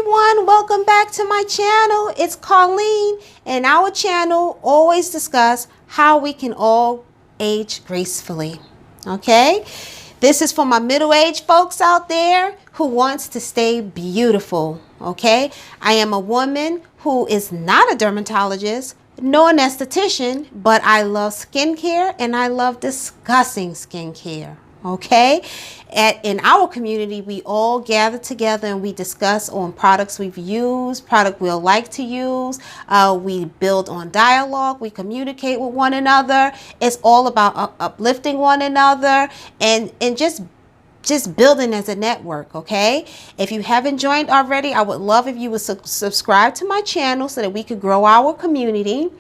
everyone, welcome back to my channel. It's Colleen, and our channel always discuss how we can all age gracefully. Okay, this is for my middle-aged folks out there who wants to stay beautiful. Okay, I am a woman who is not a dermatologist nor an esthetician, but I love skincare and I love discussing skincare. Okay, in our community, we all gather together and we discuss on products we've used, product we'll like to use. We build on dialogue, we communicate with one another. It's all about uplifting one another and just building as a network. Okay, if you haven't joined already, I would love if you would subscribe to my channel so that we could grow our community.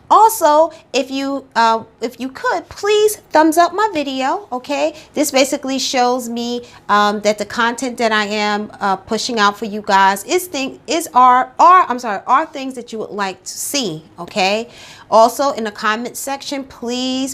Also, if you could, please thumbs up my video. Okay, this basically shows me that the content that I am pushing out for you guys are things that you would like to see. Okay, also in the comment section, please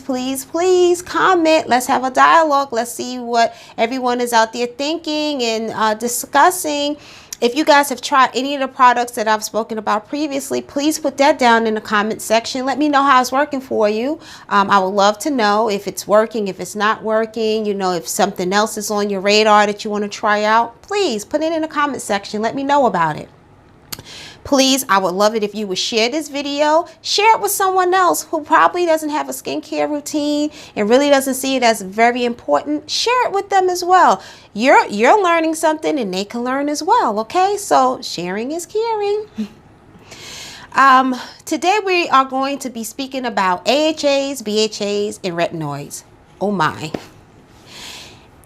comment. Let's have a dialogue. Let's see what everyone is out there thinking and discussing. If you guys have tried any of the products that I've spoken about previously, please put that down in the comment section. Let me know how it's working for you. I would love to know if it's working, if it's not working, you know, if something else is on your radar that you want to try out. Please put it in the comment section. Let me know about it. Please, I would love it if you would share this video. Share it with someone else who probably doesn't have a skincare routine and really doesn't see it as very important. Share it with them as well. You're learning something and they can learn as well. Okay, so sharing is caring. Today we are going to be speaking about AHAs, BHAs, and retinoids. Oh my.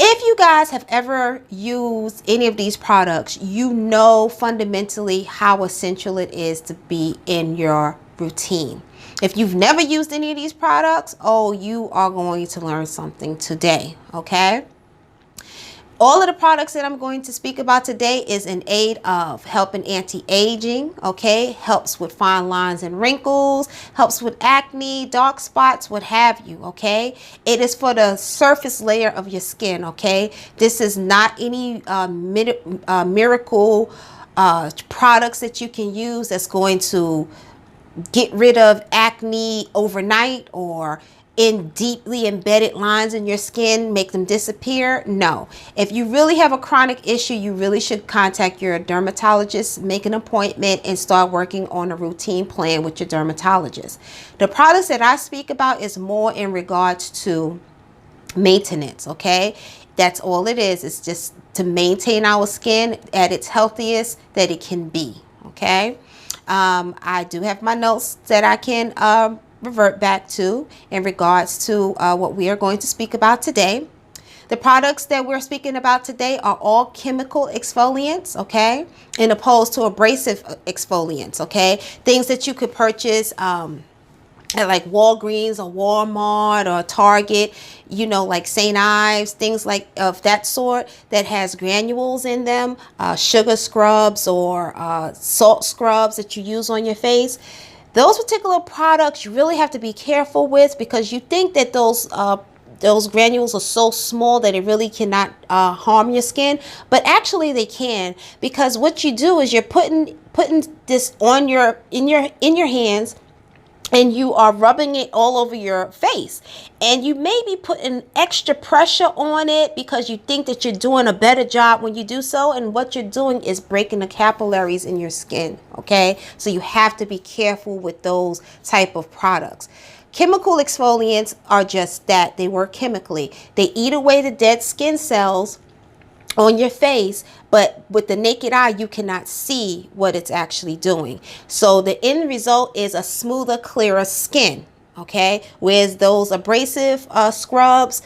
If you guys have ever used any of these products, you know fundamentally how essential it is to be in your routine. If you've never used any of these products, oh, you are going to learn something today, okay? All of the products that I'm going to speak about today is in aid of helping anti-aging, okay? Helps with fine lines and wrinkles, helps with acne, dark spots, what have you, okay? It is for the surface layer of your skin, okay? This is not any miracle products that you can use that's going to get rid of acne overnight or in deeply embedded lines in your skin, make them disappear. No. If you really have a chronic issue, you really should contact your dermatologist, make an appointment, and start working on a routine plan with your dermatologist. The products that I speak about is more in regards to maintenance, okay? That's all it is. It's just to maintain our skin at its healthiest that it can be, okay? I do have my notes that I can revert back to in regards to what we are going to speak about today. The products that we're speaking about today are all chemical exfoliants, okay, and opposed to abrasive exfoliants, okay, things that you could purchase at like Walgreens or Walmart or Target, you know, like St. Ives, things like of that sort that has granules in them, sugar scrubs or salt scrubs that you use on your face. Those particular products you really have to be careful with because you think that those granules are so small that it really cannot harm your skin, but actually they can, because what you do is you're putting this on in your hands, and you are rubbing it all over your face, and you may be putting extra pressure on it because you think that you're doing a better job when you do so, and what you're doing is breaking the capillaries in your skin, okay? So you have to be careful with those type of products. Chemical exfoliants are just that. They work chemically. They eat away the dead skin cells on your face, but with the naked eye you cannot see what it's actually doing. So the end result is a smoother, clearer skin, okay? Whereas those abrasive scrubs,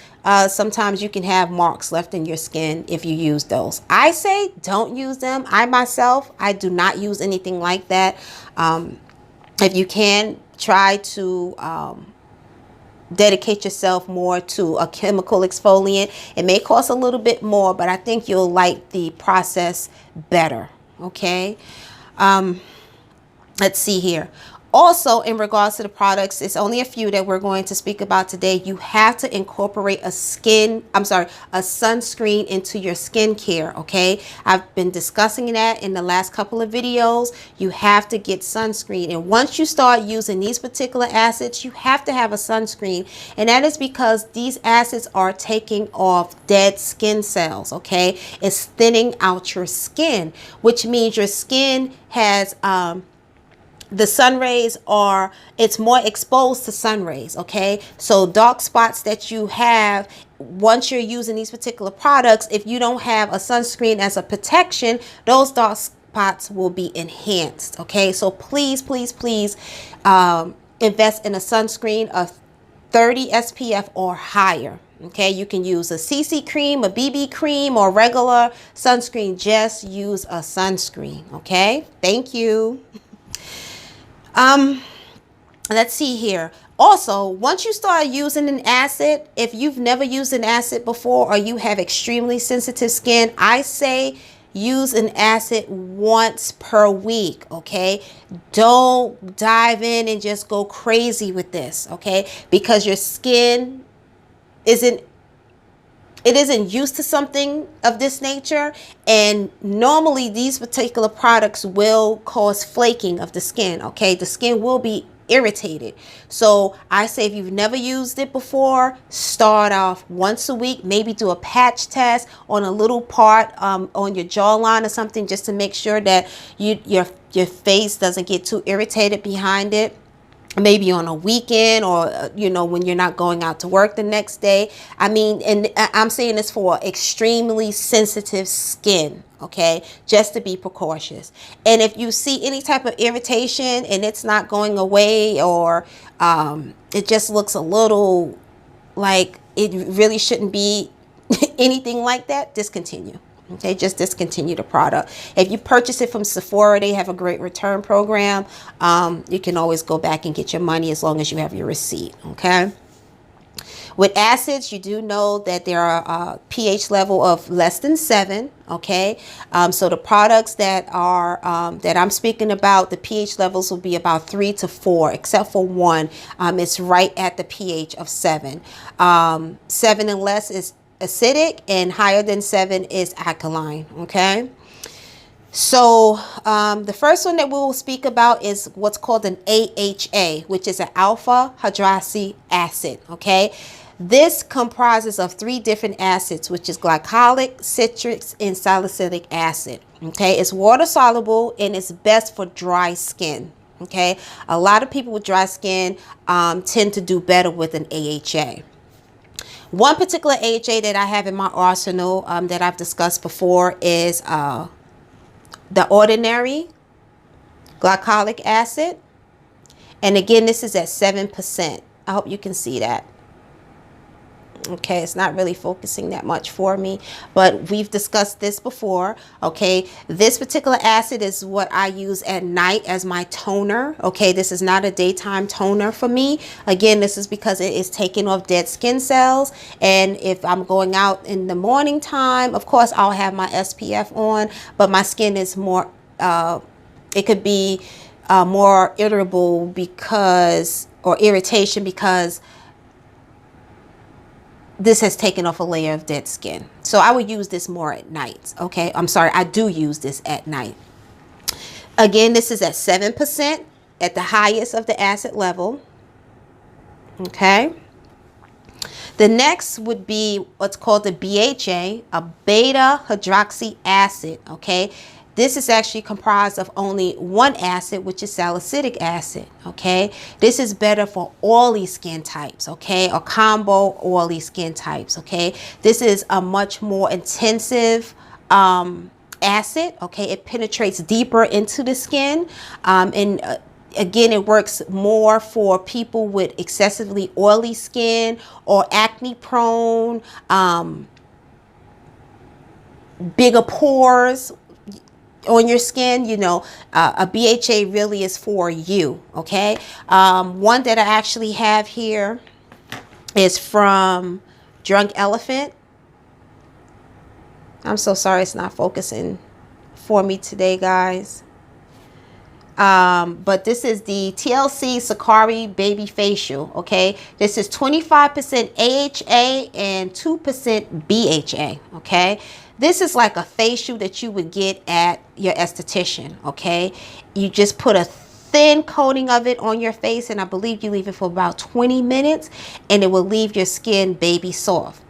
sometimes you can have marks left in your skin if you use those. I say don't use them. I do not use anything like that. If you can, try to dedicate yourself more to a chemical exfoliant. It may cost a little bit more, but I think you'll like the process better, okay? Let's see here. Also, in regards to the products, it's only a few that we're going to speak about today. You have to incorporate a sunscreen into your skincare, okay? I've been discussing that in the last couple of videos. You have to get sunscreen. And once you start using these particular acids, you have to have a sunscreen. And that is because these acids are taking off dead skin cells, okay? It's thinning out your skin, which means your skin has, the sun rays are, it's more exposed to sun rays, okay? So dark spots that you have, once you're using these particular products, if you don't have a sunscreen as a protection, those dark spots will be enhanced, okay? So please, please, please invest in a sunscreen of 30 SPF or higher. Okay, you can use a CC cream, a BB cream, or regular sunscreen. Just use a sunscreen, okay? Thank you. Let's see here. Also, once you start using an acid, if you've never used an acid before or you have extremely sensitive skin, I say use an acid once per week, okay? Don't dive in and just go crazy with this, okay? Because your skin isn't used to something of this nature, and normally these particular products will cause flaking of the skin, okay? The skin will be irritated. So I say if you've never used it before, start off once a week, maybe do a patch test on a little part on your jawline or something, just to make sure that your face doesn't get too irritated behind it. Maybe on a weekend, or when you're not going out to work the next day. I mean, and I'm saying this for extremely sensitive skin, okay? Just to be precautious. And if you see any type of irritation and it's not going away, or it just looks a little like it really shouldn't be anything like that, discontinue. Okay, just discontinue the product. If you purchase it from Sephora, they have a great return program. You can always go back and get your money as long as you have your receipt, okay? With acids, you do know that there are a pH level of less than 7, okay? So the products that are that I'm speaking about, the pH levels will be about 3 to 4, except for one. It's right at the pH of 7. 7 and less is acidic, and higher than 7 is alkaline, okay? So the first one that we will speak about is what's called an AHA, which is an alpha hydroxy acid, okay? This comprises of 3 different acids, which is glycolic, citric, and salicylic acid, okay? It's water soluble and it's best for dry skin, okay? A lot of people with dry skin tend to do better with an AHA. One particular AHA that I have in my arsenal that I've discussed before is the ordinary glycolic acid. And again, this is at 7%. I hope you can see that. Okay, it's not really focusing that much for me, but we've discussed this before, okay? This particular acid is what I use at night as my toner, okay? This is not a daytime toner for me. Again, this is because it is taking off dead skin cells, and if I'm going out in the morning time, of course, I'll have my SPF on, but my skin is more, it could be more irritable because, or irritation because this has taken off a layer of dead skin. So I would use this more at night, okay? I'm sorry, I do use this at night. Again, this is at 7%, at the highest of the acid level, okay? The next would be what's called the BHA, a beta hydroxy acid, okay? This is actually comprised of only one acid, which is salicylic acid, okay? This is better for oily skin types, okay? Or combo oily skin types, okay? This is a much more intensive acid, okay? It penetrates deeper into the skin, and again, it works more for people with excessively oily skin or acne prone, bigger pores on your skin. You know, a BHA really is for you, okay? One that I actually have here is from Drunk Elephant. I'm so sorry it's not focusing for me today, guys. But this is the T.L.C.Sukari Babyfacial, okay? This is 25% AHA and 2% BHA, okay? This is like a facial that you would get at your esthetician, okay? You just put a thin coating of it on your face, and I believe you leave it for about 20 minutes, and it will leave your skin baby soft.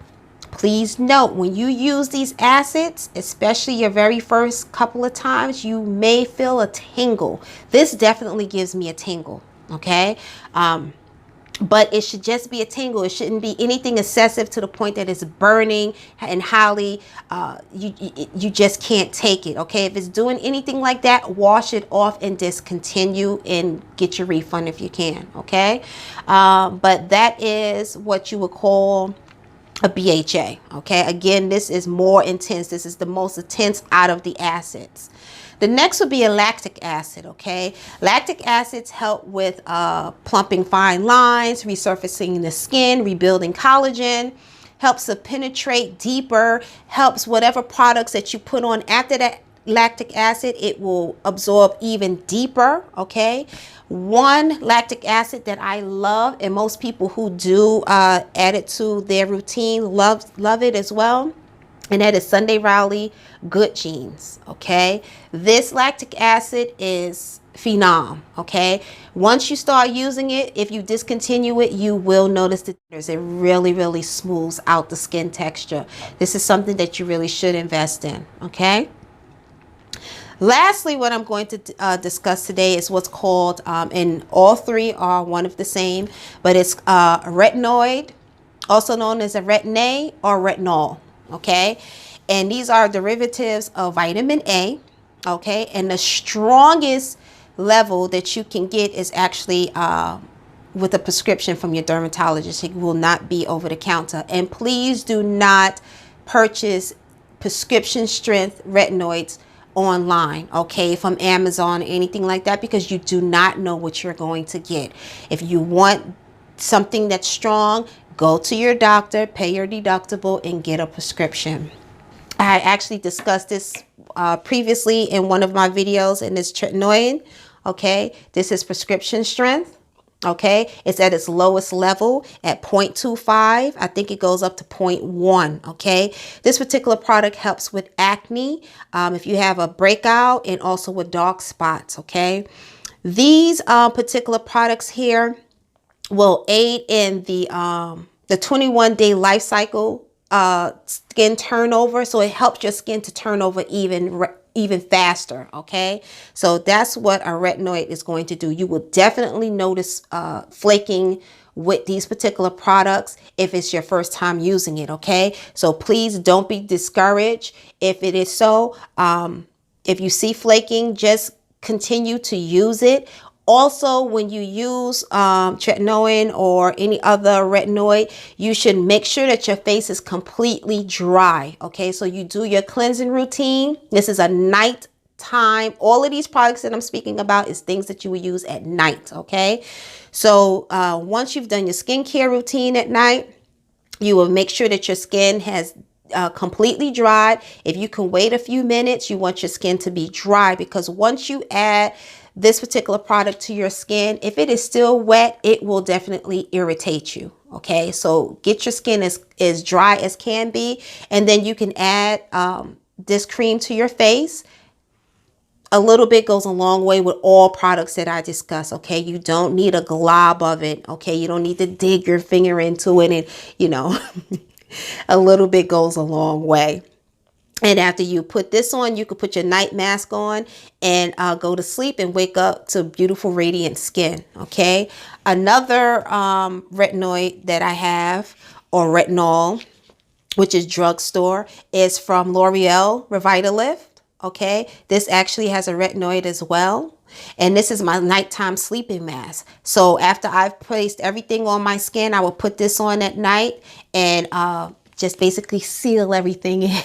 Please note, when you use these acids, especially your very first couple of times, you may feel a tingle. This definitely gives me a tingle, okay? But it should just be a tingle. It shouldn't be anything excessive to the point that it's burning and highly, you just can't take it, okay? If it's doing anything like that, wash it off and discontinue and get your refund if you can, okay? But that is what you would call a BHA, okay? Again, this is more intense. This is the most intense out of the acids. The next would be a lactic acid, okay? Lactic acids help with plumping fine lines, resurfacing the skin, rebuilding collagen, helps to penetrate deeper, helps whatever products that you put on after that lactic acid, it will absorb even deeper, okay? One lactic acid that I love, and most people who do add it to their routine love it as well, and that is Sunday Riley Good Genes, okay? This lactic acid is phenom, okay? Once you start using it, if you discontinue it, you will notice that it really smooths out the skin texture. This is something that you really should invest in, okay? Lastly, what I'm going to discuss today is what's called, and all three are one of the same, but it's a retinoid, also known as a Retin-A or retinol, okay? And these are derivatives of vitamin A, okay? And the strongest level that you can get is actually with a prescription from your dermatologist. It will not be over the counter. And please do not purchase prescription strength retinoids online, okay, from Amazon or anything like that, because you do not know what you're going to get. If you want something that's strong, go to your doctor, pay your deductible, and get a prescription. I actually discussed this previously in one of my videos, and it's tretinoin, okay? This is prescription strength. Okay, it's at its lowest level at 0.25. I think it goes up to 0.1. Okay, this particular product helps with acne, if you have a breakout, and also with dark spots. Okay, these particular products here will aid in the 21-day life cycle skin turnover, so it helps your skin to turn over even faster, okay? So that's what a retinoid is going to do. You will definitely notice flaking with these particular products if it's your first time using it, okay? So please don't be discouraged if it is so. If you see flaking, just continue to use it. Also, when you use tretinoin or any other retinoid, you should make sure that your face is completely dry. Okay, so you do your cleansing routine. This is a night time. All of these products that I'm speaking about is things that you will use at night. Okay, so once you've done your skincare routine at night, you will make sure that your skin has completely dried. If you can wait a few minutes, you want your skin to be dry, because once you add this particular product to your skin, if it is still wet, it will definitely irritate you. Okay, so get your skin as dry as can be, and then you can add this cream to your face. A little bit goes a long way with all products that I discuss. Okay, you don't need a glob of it. Okay, you don't need to dig your finger into it, and you know, a little bit goes a long way. And after you put this on, you could put your night mask on and go to sleep and wake up to beautiful, radiant skin. Okay. Another retinoid that I have, or retinol, which is drugstore, is from L'Oreal Revitalift. Okay. This actually has a retinoid as well. And this is my nighttime sleeping mask. So after I've placed everything on my skin, I will put this on at night and just basically seal everything in.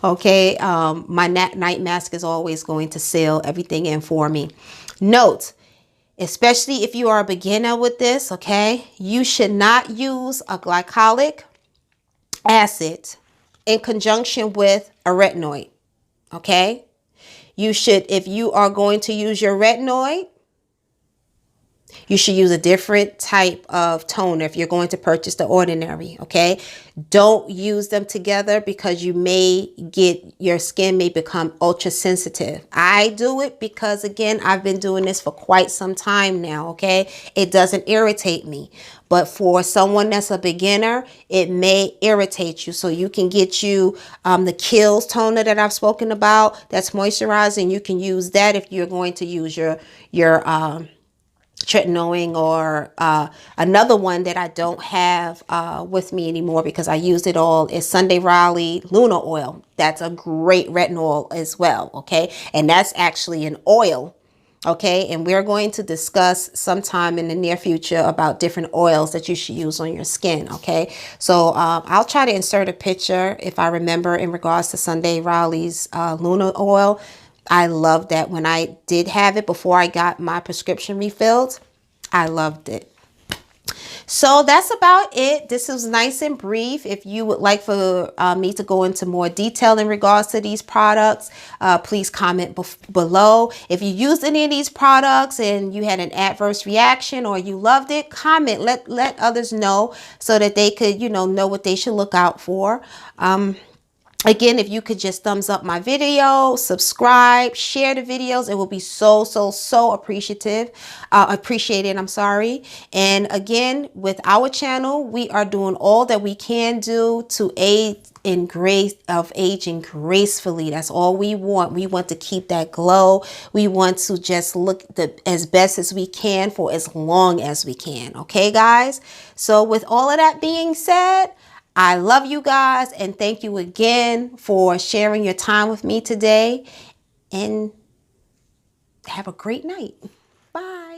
Okay, my night mask is always going to seal everything in for me. Note, especially if you are a beginner with this, okay, you should not use a glycolic acid in conjunction with a retinoid. Okay, you should, if you are going to use your retinoid, you should use a different type of toner if you're going to purchase the ordinary, okay? Don't use them together because you may get, your skin may become ultra sensitive. I do it because, again, I've been doing this for quite some time now, okay? It doesn't irritate me. But for someone that's a beginner, it may irritate you. So you can get you the Kiehl's toner that I've spoken about that's moisturizing. You can use that if you're going to use your tretinoin, or another one that I don't have with me anymore because I used it all is Sunday Riley Luna Oil. That's a great retinol as well, okay? And that's actually an oil, okay? And we're going to discuss sometime in the near future about different oils that you should use on your skin, okay? So I'll try to insert a picture if I remember in regards to Sunday Riley's Luna Oil. I loved that when I did have it before I got my prescription refilled. I loved it. So that's about it. This was nice and brief. If you would like for me to go into more detail in regards to these products, please comment below. If you used any of these products and you had an adverse reaction or you loved it, comment. Let others know so that they could, know what they should look out for. Again, if you could just thumbs up my video, subscribe, share the videos, it will be so appreciated. I'm sorry. And again, with our channel, we are doing all that we can do to aid in aging gracefully. That's all we want. We want to keep that glow. We want to just look as best as we can for as long as we can. Okay, guys? So with all of that being said, I love you guys and thank you again for sharing your time with me today, and have a great night. Bye.